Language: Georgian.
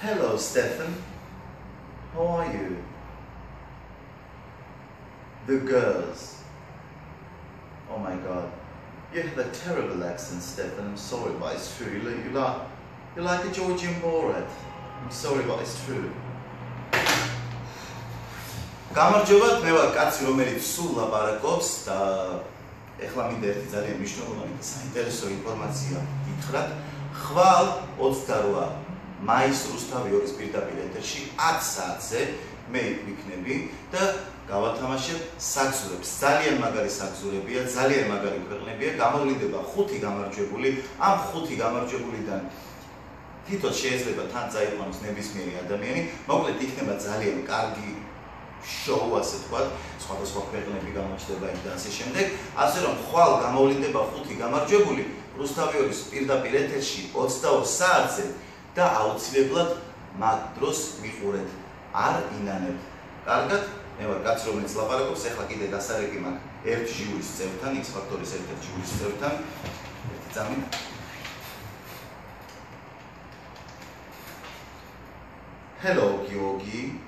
Hello, Stefan. How are you? The girls. Oh my God. You have a terrible accent, Stefan. I'm sorry, but it's true. You're like a Georgian Borat. I'm sorry, but it's true. გამარჯობათ, მე ვარ კაცი, რომელიც სულ ლაპარაკობს და ეხლა მინდა ერთი ძალიან მნიშვნელოვანი და საინტერესო ინფორმაცია გითხრათ. ხვალ 28 მაისს რუსთავი 2-ის პირდაპირ ეთერში 10 საათზე მე ვიქნები და გავათამაშებ საგზურებს. ძალიან მაგარი საგზურებია, ძალიან მაგარი ქვეყნებია. გამოვლინდება 5 გამარჯვებული. ამ 5 გამარჯვებულიდან თითო შეიძლება თან წაიყვანოს ნებისმიერი ადამიანი. მოკლედ იქნება ძალიან კარგი შოუ, ასე ვთქვათ, სხვადასხვა ქვეყნები გამოჩნდება იქ და ასე შემდეგ. ასე რომ ხვალ გამოვლინდება 5 გამარჯვებული რუსთავი 2-ის პირდაპირ ეთერში 22 საათზე და აუცილებლად მაგ დროს მიყურეთ. არ ინანებთ. კარგად? მე ვარ კაცი, რომელიც ლაპარაკობს, ეხლა კიდე დასარეკი მაქვს ერთ ჟიურის წევრთან, X Factor-ის ერთ-ერთ ჟიურის წევრთან. ერთი წამი. Hello, Georgi.